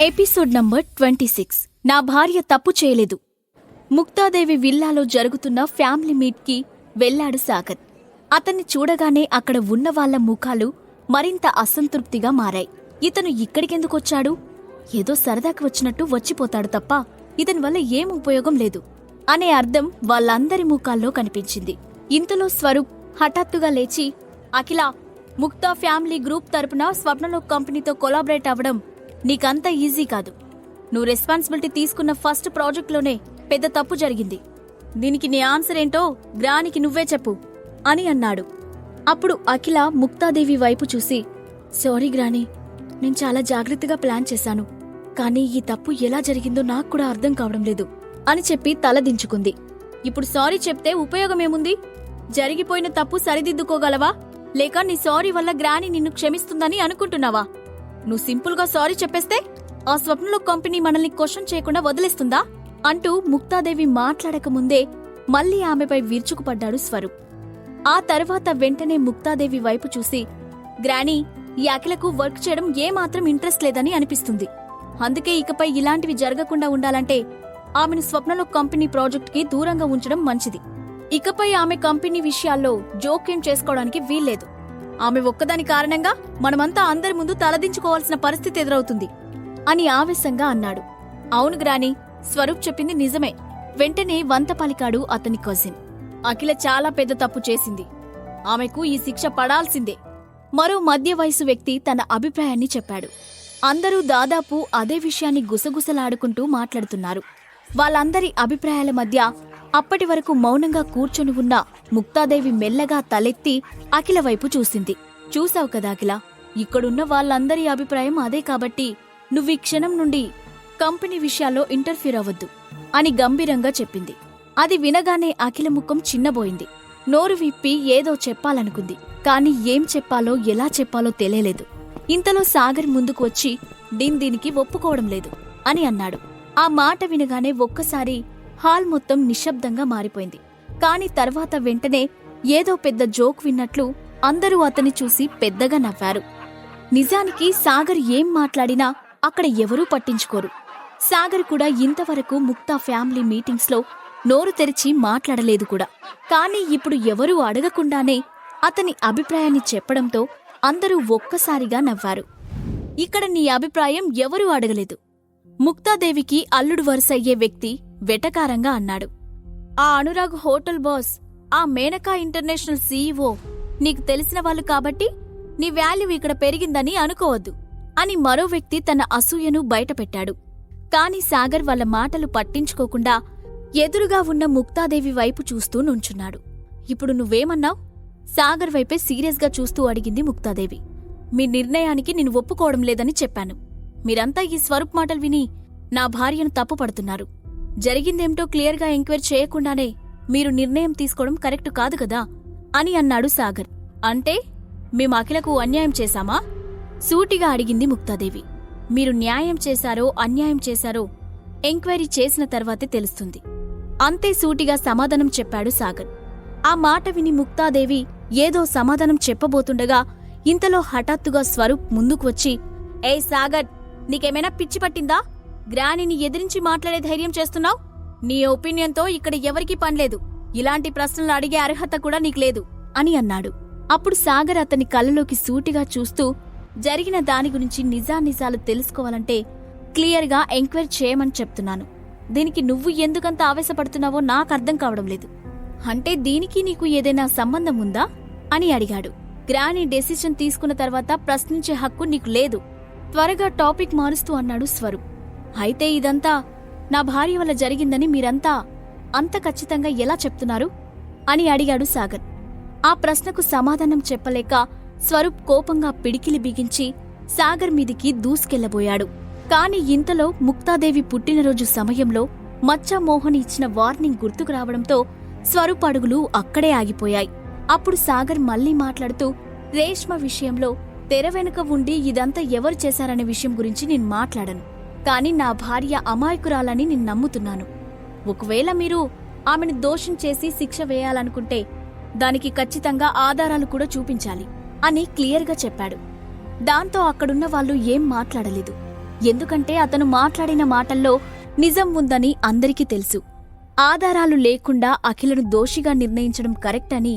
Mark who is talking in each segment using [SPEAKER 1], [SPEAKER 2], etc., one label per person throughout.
[SPEAKER 1] Episode number 26. నా భార్య తప్పు చేయలేదు. ముక్తాదేవి విల్లాలో జరుగుతున్న ఫ్యామిలీ మీట్కి వెళ్లాడు సాగర్. అతన్ని చూడగానే అక్కడ ఉన్న వాళ్ల ముఖాలు మరింత అసంతృప్తిగా మారాయి. ఇతను ఇక్కడికెందుకొచ్చాడు? ఏదో సరదాకి వచ్చినట్టు వచ్చిపోతాడు తప్ప ఇతని వల్ల ఏం ఉపయోగం లేదు అనే అర్థం వాళ్ళందరి ముఖాల్లో కనిపించింది. ఇంతలో స్వరూప్ హఠాత్తుగా లేచి, అఖిల, ముక్తా ఫ్యామిలీ గ్రూప్ తరపున స్వప్నలోక్ కంపెనీతో కొలాబరేట్ అవ్వడం నీకంత ఈజీ కాదు. నువ్వు రెస్పాన్సిబిలిటీ తీసుకున్న ఫస్ట్ ప్రాజెక్ట్లోనే పెద్ద తప్పు జరిగింది. దీనికి నీ ఆన్సర్ ఏంటో గ్రానికి నువ్వే చెప్పు అని అన్నాడు. అప్పుడు అఖిల ముక్తాదేవి వైపు చూసి, సారీ గ్రాని, నేను చాలా జాగ్రత్తగా ప్లాన్ చేశాను. కానీ ఈ తప్పు ఎలా జరిగిందో నాకు కూడా అర్థం కావడం లేదు అని చెప్పి తలదించుకుంది. ఇప్పుడు సారీ చెప్తే ఉపయోగమేముంది? జరిగిపోయిన తప్పు సరిదిద్దుకోగలవా, లేక నీ సారీ వల్ల గ్రాని నిన్ను క్షమిస్తుందని అనుకుంటున్నావా? నువ్వు సింపుల్గా సారీ చెప్పేస్తే ఆ స్వప్నలోక్ కంపెనీ మనల్ని క్వశ్చన్ చేయకుండా వదిలేస్తుందా అంటూ ముక్తాదేవి మాట్లాడకముందే మళ్లీ ఆమెపై విరుచుకుపడ్డాడు స్వరూప్. ఆ తర్వాత వెంటనే ముక్తాదేవి వైపు చూసి, గ్రానీ, ఈ అఖిలకు వర్క్ చేయడం ఏమాత్రం ఇంట్రెస్ట్ లేదని అనిపిస్తుంది. అందుకే ఇకపై ఇలాంటివి జరగకుండా ఉండాలంటే ఆమెను స్వప్నలోక్ కంపెనీ ప్రాజెక్టుకి దూరంగా ఉంచడం మంచిది. ఇకపై ఆమె కంపెనీ విషయాల్లో జోక్యం చేసుకోవడానికి వీల్లేదు. ఆమె ఒక్కదాని కారణంగా మనమంతా అందరి ముందు తలదించుకోవాల్సిన పరిస్థితి ఎదురవుతుంది అని ఆవేశంగా అన్నాడు. అవును గ్రాని, స్వరూప్ చెప్పింది నిజమే. వెంటనే వంత పలికాడు అతని కజిన్. అఖిల చాలా పెద్ద తప్పు చేసింది. ఆమెకు ఈ శిక్ష పడాల్సిందే. మరో మధ్య వయసు వ్యక్తి తన అభిప్రాయాన్ని చెప్పాడు. అందరూ దాదాపు అదే విషయాన్ని గుసగుసలాడుకుంటూ మాట్లాడుతున్నారు. వాళ్ళందరి అభిప్రాయాల మధ్య అప్పటి వరకు మౌనంగా కూర్చొని ఉన్న ముక్తాదేవి మెల్లగా తలెత్తి అఖిల వైపు చూసింది. చూసావు కదా అఖిల, ఇక్కడున్న వాళ్ళందరి అభిప్రాయం అదే కాబట్టి నువ్వీ క్షణం నుండి కంపెనీ విషయాల్లో ఇంటర్ఫీర్ అవ్వద్దు అని గంభీరంగా చెప్పింది. అది వినగానే అఖిల ముఖం చిన్నబోయింది. నోరు విప్పి ఏదో చెప్పాలనుకుంది. కాని ఏం చెప్పాలో ఎలా చెప్పాలో తెలియలేదు. ఇంతలో సాగర్ ముందుకు వచ్చి, దీనికి ఒప్పుకోవడం లేదు అని అన్నాడు. ఆ మాట వినగానే ఒక్కసారి హాల్ మొత్తం నిశ్శబ్దంగా మారిపోయింది. కాని తర్వాత వెంటనే ఏదో పెద్ద జోక్ విన్నట్లు అందరూ అతన్ని చూసి పెద్దగా నవ్వారు. నిజానికి సాగర్ ఏం మాట్లాడినా అక్కడ ఎవరూ పట్టించుకోరు. సాగర్ కూడా ఇంతవరకు ముక్తా ఫ్యామిలీ మీటింగ్స్లో నోరు తెరిచి మాట్లాడలేదు కూడా. కాని ఇప్పుడు ఎవరూ అడగకుండానే అతని అభిప్రాయాన్ని చెప్పడంతో అందరూ ఒక్కసారిగా నవ్వారు. ఇక్కడ నీ అభిప్రాయం ఎవరూ అడగలేదు. ముక్తాదేవికి అల్లుడు వరుసయ్యే వ్యక్తి వెటకారంగా అన్నాడు. ఆ అనురాగ్ హోటల్ బాస్, ఆ మేనకా ఇంటర్నేషనల్ సీఈఓ నీకు తెలిసిన వాళ్ళు కాబట్టి నీ వాల్యూ ఇక్కడ పెరిగిందని అనుకోవద్దు అని మరో వ్యక్తి తన అసూయను బయటపెట్టాడు. కాని సాగర్ వాళ్ళ మాటలు పట్టించుకోకుండా ఎదురుగా ఉన్న ముక్తాదేవి వైపు చూస్తూ నుంచున్నాడు. ఇప్పుడు నువ్వేమన్నావ్? సాగర్ వైపే సీరియస్గా చూస్తూ అడిగింది ముక్తాదేవి. మీ నిర్ణయానికి నేను ఒప్పుకోవడం లేదని చెప్పాను. మీరంతా ఈ స్వరూప్ మాటలు విని నా భార్యను తప్పు పడుతున్నారు. జరిగిందేమిటో క్లియర్గా ఎంక్వైరీ చేయకుండానే మీరు నిర్ణయం తీసుకోవడం కరెక్టు కాదు కదా అని అన్నాడు సాగర్. అంటే మేము అఖిలకు అన్యాయం చేశామా? సూటిగా అడిగింది ముక్తాదేవి. మీరు న్యాయం చేశారో అన్యాయం చేశారో ఎంక్వైరీ చేసిన తర్వాతే తెలుస్తుంది. అంతే సూటిగా సమాధానం చెప్పాడు సాగర్. ఆ మాట విని ముక్తాదేవి ఏదో సమాధానం చెప్పబోతుండగా ఇంతలో హఠాత్తుగా స్వరూప్ ముందుకు వచ్చి, ఏయ్ సాగర్, నీకేమైనా పిచ్చి పట్టిందా? గ్రానిని ఎదిరించి మాట్లాడే ధైర్యం చేస్తున్నావు? నీ ఒపీనియన్తో ఇక్కడ ఎవరికీ పనిలేదు. ఇలాంటి ప్రశ్నలు అడిగే అర్హత కూడా నీకు లేదు అని అన్నాడు. అప్పుడు సాగర్ అతని కళ్ళలోకి సూటిగా చూస్తూ, జరిగిన దాని గురించి నిజానిజాలు తెలుసుకోవాలంటే క్లియర్గా ఎంక్వైరీ చేయమని చెప్తున్నాను. దీనికి నువ్వు ఎందుకంత ఆవేశపడుతున్నావో నాకర్థం కావడం లేదు. అంటే దీనికి నీకు ఏదైనా సంబంధం ఉందా అని అడిగాడు. గ్రాని డెసిషన్ తీసుకున్న తర్వాత ప్రశ్నించే హక్కు నీకు లేదు. త్వరగా టాపిక్ మారుస్తూ అన్నాడు స్వరూప్. అయితే ఇదంతా నా భార్య వల్ల జరిగిందని మీరంతా అంత ఖచ్చితంగా ఎలా చెప్తున్నారు అని అడిగాడు సాగర్. ఆ ప్రశ్నకు సమాధానం చెప్పలేక స్వరూప్ కోపంగా పిడికిలి బిగించి సాగర్ మీదికి దూసుకెళ్లబోయాడు. కాని ఇంతలో ముక్తాదేవి పుట్టినరోజు సమయంలో మచ్చా మోహన్ ఇచ్చిన వార్నింగ్ గుర్తుకు రావడంతో స్వరూప్ అడుగులు అక్కడే ఆగిపోయాయి. అప్పుడు సాగర్ మళ్లీ మాట్లాడుతూ, రేష్మ విషయంలో తెర వెనుక ఉండి ఇదంతా ఎవరు చేశారనే విషయం గురించి నేను మాట్లాడను. కాని నా భార్య అమాయకురాలని నేను నమ్ముతున్నాను. ఒకవేళ మీరు ఆమెను దోషం చేసి శిక్ష వేయాలనుకుంటే దానికి ఖచ్చితంగా ఆధారాలు కూడా చూపించాలి అని క్లియర్గా చెప్పాడు. దాంతో అక్కడున్న వాళ్ళు ఏం మాట్లాడలేదు. ఎందుకంటే అతను మాట్లాడిన మాటల్లో నిజం ఉందని అందరికీ తెలుసు. ఆధారాలు లేకుండా అఖిలను దోషిగా నిర్ణయించడం కరెక్ట్ అని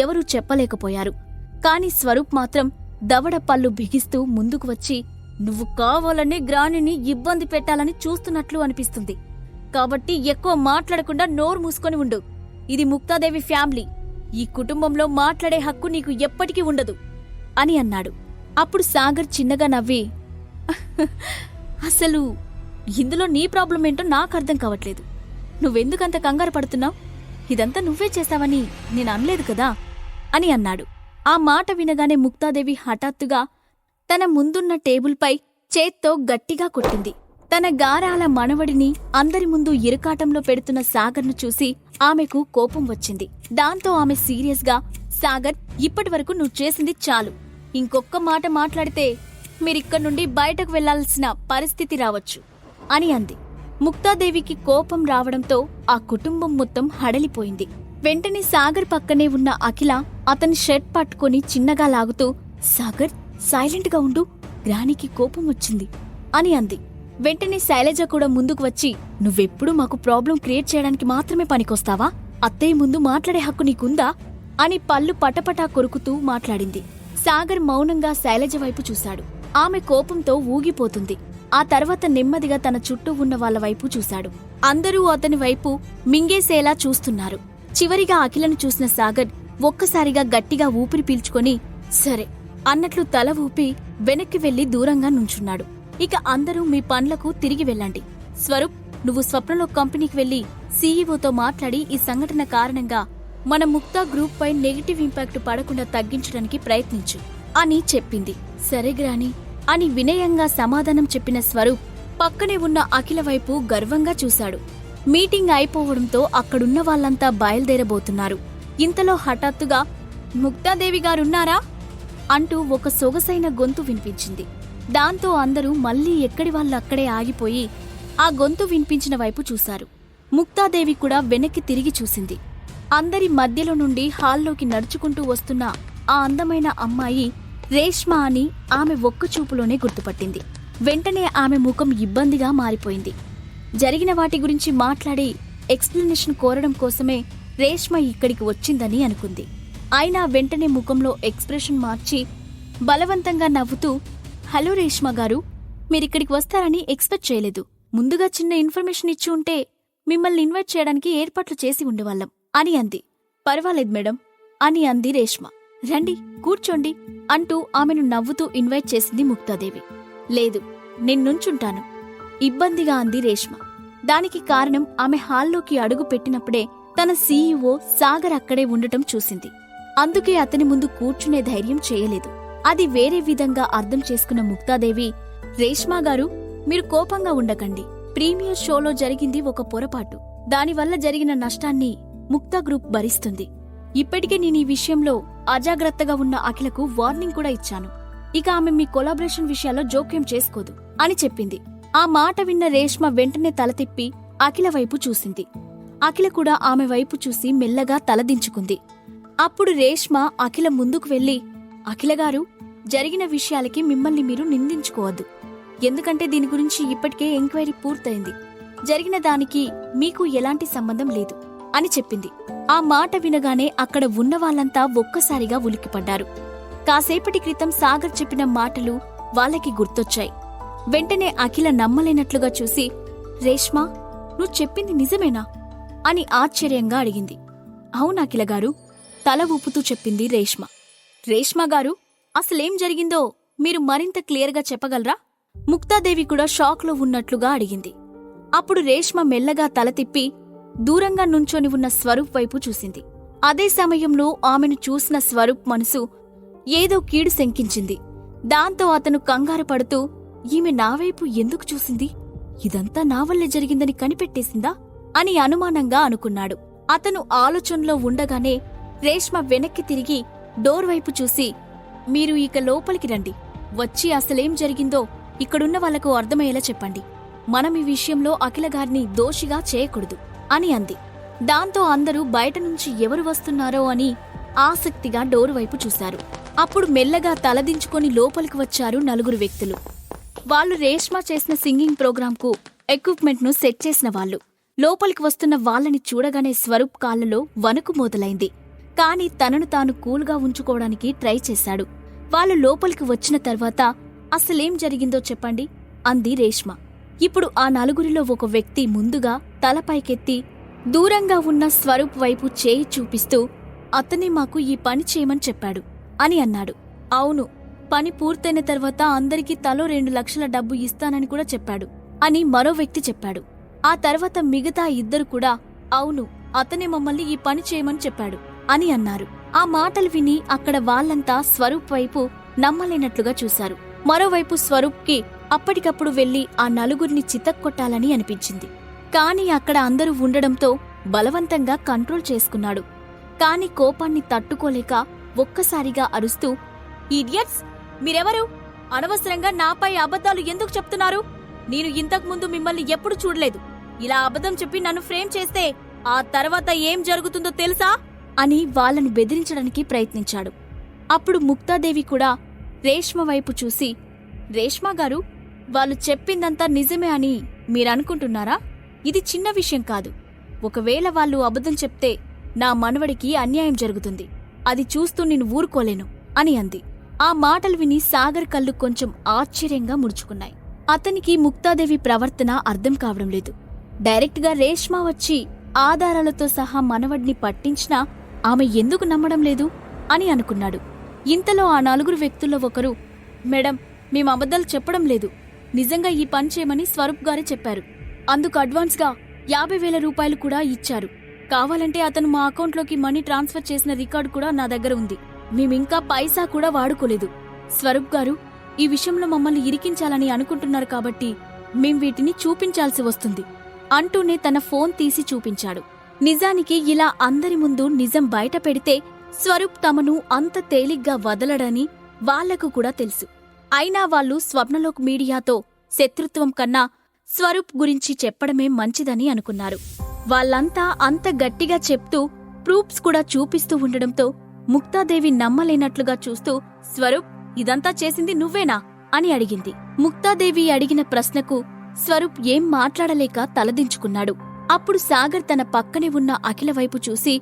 [SPEAKER 1] ఎవరూ చెప్పలేకపోయారు. కాని స్వరూప్ మాత్రం దవడ పళ్ళు బిగిస్తూ ముందుకు వచ్చి, నువ్వు కావాలనే గ్రానిని ఇబ్బంది పెట్టాలని చూస్తున్నట్లు అనిపిస్తుంది. కాబట్టి ఎక్కువ మాట్లాడకుండా నోరు మూసుకొని ఉండు. ఇది ముక్తాదేవి ఫ్యామిలీ. ఈ కుటుంబంలో మాట్లాడే హక్కు నీకు ఎప్పటికీ ఉండదు అని అన్నాడు. అప్పుడు సాగర్ చిన్నగా నవ్వి, అసలు ఇందులో నీ ప్రాబ్లం ఏంటో నాకు అర్థం కావట్లేదు. నువ్వెందుకంత కంగారు పడుతున్నావు? ఇదంతా నువ్వే చేశావని నేను అనలేదు కదా అని అన్నాడు. ఆ మాట వినగానే ముక్తాదేవి హఠాత్తుగా తన ముందున్న టేబుల్పై చేత్తో గట్టిగా కొట్టింది. తన గారాల మనవడిని అందరి ముందు ఇరుకాటంలో పెడుతున్న సాగర్ను చూసి ఆమెకు కోపం వచ్చింది. దాంతో ఆమె సీరియస్గా, సాగర్, ఇప్పటివరకు నువ్వు చేసింది చాలు. ఇంకొక్క మాట మాట్లాడితే మీరిక్కడి నుండి బయటకు వెళ్లాల్సిన పరిస్థితి రావచ్చు అని అంది. ముక్తాదేవికి కోపం రావడంతో ఆ కుటుంబం మొత్తం హడలిపోయింది. వెంటనే సాగర్ పక్కనే ఉన్న అఖిల అతని షర్ట్ పట్టుకుని చిన్నగా లాగుతూ, సాగర్, సైలెంట్గా ఉండు, గ్రానికి కోపం వచ్చింది అని అంది. వెంటనే శైలజ కూడా ముందుకు వచ్చి, నువ్వెప్పుడూ మాకు ప్రాబ్లం క్రియేట్ చేయడానికి మాత్రమే పనికొస్తావా? అత్తయ్య ముందు మాట్లాడే హక్కు నీకుందా అని పళ్ళు పటపటా కొరుకుతూ మాట్లాడింది. సాగర్ మౌనంగా శైలజ వైపు చూశాడు. ఆమె కోపంతో ఊగిపోతుంది. ఆ తర్వాత నెమ్మదిగా తన చుట్టూ ఉన్న వాళ్ల వైపు చూశాడు. అందరూ అతని వైపు మింగేసేలా చూస్తున్నారు. చివరిగా అఖిలను చూసిన సాగర్ ఒక్కసారిగా గట్టిగా ఊపిరి పీల్చుకొని, సరే అన్నట్లు తల ఊపి వెనక్కి వెళ్లి దూరంగా నుంచున్నాడు. ఇక అందరూ మీ పనులకు తిరిగి వెళ్ళండి. స్వరూప్, నువ్వు స్వప్నలో కంపెనీకి వెళ్లి సీఈఓతో మాట్లాడి ఈ సంఘటన కారణంగా మన ముక్తా గ్రూప్ పై నెగిటివ్ ఇంపాక్ట్ పడకుండా తగ్గించడానికి ప్రయత్నించు అని చెప్పింది. సరే గ్రాని అని వినయంగా సమాధానం చెప్పిన స్వరూప్ పక్కనే ఉన్న అఖిల వైపు గర్వంగా చూశాడు. మీటింగ్ అయిపోవడంతో అక్కడున్న వాళ్ళంతా బయలుదేరబోతున్నారు. ఇంతలో హఠాత్తుగా, ముక్తాదేవి గారున్నారా అంటూ ఒక సొగసైన గొంతు వినిపించింది. దాంతో అందరూ మళ్లీ ఎక్కడి వాళ్ళక్కడే ఆగిపోయి ఆ గొంతు వినిపించిన వైపు చూశారు. ముక్తాదేవి కూడా వెనక్కి తిరిగి చూసింది. అందరి మధ్యలో నుండి హాల్లోకి నడుచుకుంటూ వస్తున్న ఆ అందమైన అమ్మాయి రేష్మ అని ఆమె ఒక్కచూపులోనే గుర్తుపట్టింది. వెంటనే ఆమె ముఖం ఇబ్బందిగా మారిపోయింది. జరిగిన వాటి గురించి మాట్లాడి ఎక్స్ప్లెనేషన్ కోరడం కోసమే రేష్మ ఇక్కడికి వచ్చిందని అనుకుంది. అయినా వెంటనే ముఖంలో ఎక్స్ప్రెషన్ మార్చి బలవంతంగా నవ్వుతూ, హలో రేష్మ గారు, మీరిక్కడికి వస్తారని ఎక్స్పెక్ట్ చేయలేదు. ముందుగా చిన్న ఇన్ఫర్మేషన్ ఇచ్చి ఉంటే మిమ్మల్ని ఇన్వైట్ చేయడానికి ఏర్పాట్లు చేసి ఉండేవాళ్ళం అని అంది. పర్వాలేదు మేడం అని అంది రేష్మ. రండి, కూర్చోండి అంటూ ఆమెను నవ్వుతూ ఇన్వైట్ చేసింది ముక్తాదేవి. లేదు, నిన్నుంచుంటాను ఇబ్బందిగా అంది రేష్మ. దానికి కారణం ఆమె హాల్లోకి అడుగు పెట్టినప్పుడే తన సీఈఓ సాగర్ అక్కడే ఉండటం చూసింది. అందుకే అతని ముందు కూర్చునే ధైర్యం చేయలేదు. అది వేరే విధంగా అర్థం చేసుకున్న ముక్తాదేవి, రేష్మా గారు, మీరు కోపంగా ఉండకండి. ప్రీమియర్ షోలో జరిగింది ఒక పొరపాటు. దానివల్ల జరిగిన నష్టాన్ని ముక్తా గ్రూప్ భరిస్తుంది. ఇప్పటికే నేను ఈ విషయంలో అజాగ్రత్తగా ఉన్న అఖిలకు వార్నింగ్ కూడా ఇచ్చాను. ఇక ఆమె మీ కొలాబరేషన్ విషయాల్లో జోక్యం చేసుకోదు అని చెప్పింది. ఆ మాట విన్న రేష్మ వెంటనే తల తిప్పి అఖిల వైపు చూసింది. అఖిల కూడా ఆమె వైపు చూసి మెల్లగా తలదించుకుంది. అప్పుడు రేష్మ అఖిల ముందుకు వెళ్లి, అఖిలగారు, జరిగిన విషయాలకి మిమ్మల్ని మీరు నిందించుకోవద్దు. ఎందుకంటే దీని గురించి ఇప్పటికే ఎంక్వైరీ పూర్తయింది. జరిగిన దానికి మీకు ఎలాంటి సంబంధం లేదు అని చెప్పింది. ఆ మాట వినగానే అక్కడ ఉన్న వాళ్ళంతా ఒక్కసారిగా ఉలిక్కిపడ్డారు. కాసేపటి క్రితం సాగర్ చెప్పిన మాటలు వాళ్ళకి గుర్తొచ్చాయి. వెంటనే అఖిల నమ్మలేనట్లుగా చూసి, రేష్మా, నువ్వు చెప్పింది నిజమేనా అని ఆశ్చర్యంగా అడిగింది. అవును అఖిలగారు, తల ఊపుతూ చెప్పింది రేష్మ. రేష్మగారు, అసలేం జరిగిందో మీరు మరింత క్లియర్గా చెప్పగలరా? ముక్తాదేవి కూడా షాక్లో ఉన్నట్లుగా అడిగింది. అప్పుడు రేష్మ మెల్లగా తల తిప్పి దూరంగా నుంచొని ఉన్న స్వరూప్ వైపు చూసింది. అదే సమయంలో ఆమెను చూసిన స్వరూప్ మనసు ఏదో కీడు శంకించింది. దాంతో అతను కంగారు పడుతూ, ఈమె నావైపు ఎందుకు చూసింది? ఇదంతా నా వల్లే జరిగిందని కనిపెట్టేసిందా అని అనుమానంగా అనుకున్నాడు. అతను ఆలోచనలో ఉండగానే రేష్మ వెనక్కి తిరిగి డోర్ వైపు చూసి, మీరు ఇక లోపలికి రండి. వచ్చి అసలేం జరిగిందో ఇక్కడున్న వాళ్లకు అర్థమయ్యేలా చెప్పండి. మనం ఈ విషయంలో అఖిలగారిని దోషిగా చేయకూడదు అని అంది. దాంతో అందరూ బయట నుంచి ఎవరు వస్తున్నారో అని ఆసక్తిగా డోరు వైపు చూశారు. అప్పుడు మెల్లగా తలదించుకొని లోపలికి వచ్చారు నలుగురు వ్యక్తులు. వాళ్ళు రేష్మ చేసిన సింగింగ్ ప్రోగ్రాంకు ఎక్విప్మెంట్ను సెట్ చేసిన వాళ్ళు. లోపలికి వస్తున్న వాళ్ళని చూడగానే స్వరూప్ కాళ్లలో వణుకు మొదలైంది. కాని తనను తాను కూల్గా ఉంచుకోవడానికి ట్రై చేశాడు. వాళ్ళు లోపలికి వచ్చిన తర్వాత అసలేం జరిగిందో చెప్పండి అంది రేష్మ. ఇప్పుడు ఆ నలుగురిలో ఒక వ్యక్తి ముందుగా తలపైకెత్తి దూరంగా ఉన్న స్వరూప్ వైపు చేయి చూపిస్తూ అతనే మాకు ఈ పని చేయమని చెప్పాడు అని అన్నాడు. అవును, పని పూర్తయిన తర్వాత అందరికీ తలో 2 లక్షల డబ్బు ఇస్తానని కూడా చెప్పాడు అని మరో వ్యక్తి చెప్పాడు. ఆ తర్వాత మిగతా ఇద్దరు కూడా అవును, అతనే మమ్మల్ని ఈ పని చేయమని చెప్పాడు అని అన్నారు. ఆ మాటలు విని అక్కడ వాళ్ళంతా స్వరూప్ వైపు నమ్మలేనట్లుగా చూశారు. మరోవైపు స్వరూప్కి అప్పటికప్పుడు వెళ్లి ఆ నలుగురిని చితక్కొట్టాలని అనిపించింది. కాని అక్కడ అందరూ ఉండడంతో బలవంతంగా కంట్రోల్ చేసుకున్నాడు. కాని కోపాన్ని తట్టుకోలేక ఒక్కసారిగా అరుస్తూ, ఇడియట్స్, మీరెవరు? అనవసరంగా నాపై అబద్ధాలు ఎందుకు చెప్తున్నారు? నేను ఇంతకుముందు మిమ్మల్ని ఎప్పుడు చూడలేదు. ఇలా అబద్ధం చెప్పి నన్ను ఫ్రేమ్ చేస్తే ఆ తర్వాత ఏం జరుగుతుందో తెలుసా అని వాళ్ళను బెదిరించడానికి ప్రయత్నించాడు. అప్పుడు ముక్తాదేవి కూడా రేష్మ వైపు చూసి, రేష్మగారు, వాళ్ళు చెప్పిందంతా నిజమే అని మీరనుకుంటున్నారా? ఇది చిన్న విషయం కాదు. ఒకవేళ వాళ్ళు అబద్ధం చెప్తే నా మనవడికి అన్యాయం జరుగుతుంది. అది చూస్తూ నేను ఊరుకోలేను అని అంది. ఆ మాటలు విని సాగర్ కళ్ళు కొంచెం ఆశ్చర్యంగా ముడుచుకున్నాయి. అతనికి ముక్తాదేవి ప్రవర్తన అర్థం కావడం లేదు. డైరెక్ట్గా రేష్మ వచ్చి ఆధారాలతో సహా మనవడిని పట్టించినా ఆమె ఎందుకు నమ్మడం లేదు అని అనుకున్నాడు. ఇంతలో ఆ 4 వ్యక్తుల్లో ఒకరు, మేడం, మేం అబద్ధాలు చెప్పడం లేదు. నిజంగా ఈ పని చేయమని స్వరూప్ గారే చెప్పారు. అందుకు అడ్వాన్స్గా 50,000 రూపాయలు కూడా ఇచ్చారు. కావాలంటే అతను మా అకౌంట్లోకి మనీ ట్రాన్స్ఫర్ చేసిన రికార్డు కూడా నా దగ్గర ఉంది. మేమింకా పైసా కూడా వాడుకోలేదు. స్వరూప్ గారు ఈ విషయంలో మమ్మల్ని ఇరికించాలని అనుకుంటున్నారు కాబట్టి మేం వీటిని చూపించాల్సి వస్తుంది అంటూనే తన ఫోన్ తీసి చూపించాడు. నిజానికి ఇలా అందరి ముందు నిజం బయట పెడితే స్వరూప్ తమను అంత తేలిగ్గా వదలడని వాళ్లకు కూడా తెలుసు. అయినా వాళ్ళు స్వప్నలోక్ మీడియాతో శత్రుత్వం కన్నా స్వరూప్ గురించి చెప్పడమే మంచిదని అనుకున్నారు. వాళ్ళంతా అంత గట్టిగా చెప్తూ ప్రూఫ్స్ కూడా చూపిస్తూ ఉండడంతో ముక్తాదేవి నమ్మలేనట్లుగా చూస్తూ, స్వరూప్, ఇదంతా చేసింది నువ్వేనా అని అడిగింది. ముక్తాదేవి అడిగిన ప్రశ్నకు స్వరూప్ ఏం మాట్లాడలేక తలదించుకున్నాడు. అప్పుడు సాగర్ తన పక్కనే ఉన్న అఖిల వైపు చూసి,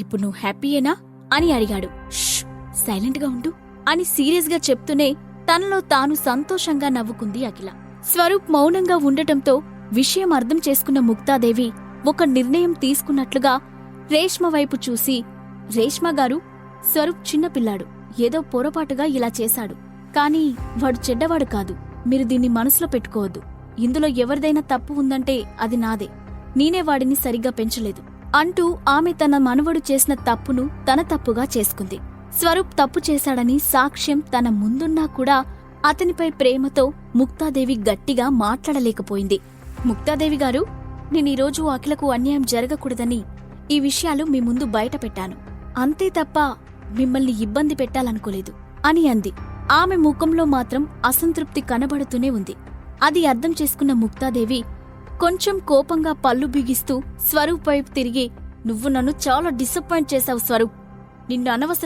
[SPEAKER 1] ఇప్పుడు నువ్వు హ్యాపీయేనా అని అడిగాడు. ష్, సైలెంట్గా ఉండు అని సీరియస్గా చెప్తూనే తనలో తాను సంతోషంగా నవ్వుకుంది అఖిల. స్వరూప్ మౌనంగా ఉండటంతో విషయం అర్థం చేసుకున్న ముక్తాదేవి ఒక నిర్ణయం తీసుకున్నట్లుగా రేష్మ వైపు చూసి, రేష్మగారు, స్వరూప్ చిన్నపిల్లాడు. ఏదో పొరపాటుగా ఇలా చేశాడు. కాని వాడు చెడ్డవాడు కాదు. మీరు దీన్ని మనసులో పెట్టుకోవద్దు. ఇందులో ఎవరిదైనా తప్పు ఉందంటే అది నాదే. నేనే వాడిని సరిగ్గా పెంచలేదు అంటూ ఆమె తన మనవడు చేసిన తప్పును తన తప్పుగా చేసుకుంది. స్వరూప్ తప్పు చేశాడని సాక్ష్యం తన ముందున్నా కూడా అతనిపై ప్రేమతో ముక్తాదేవి గట్టిగా మాట్లాడలేకపోయింది. ముక్తాదేవి గారు, నేనీరోజు అఖిలకు అన్యాయం జరగకూడదని ఈ విషయాలు మీ ముందు బయట పెట్టాను. అంతే తప్ప మిమ్మల్ని ఇబ్బంది పెట్టాలనుకోలేదు అని అంది. ఆమె ముఖంలో మాత్రం అసంతృప్తి కనబడుతూనే ఉంది. అది అర్థం చేసుకున్న ముక్తాదేవి కొంచెం కోపంగా పళ్ళు బిగిస్తూ స్వరూప్ వైపు తిరిగి, నువ్వు నన్ను చాలా డిసప్పాయింట్ చేశావు స్వరూప్. నిన్ను అనవసరం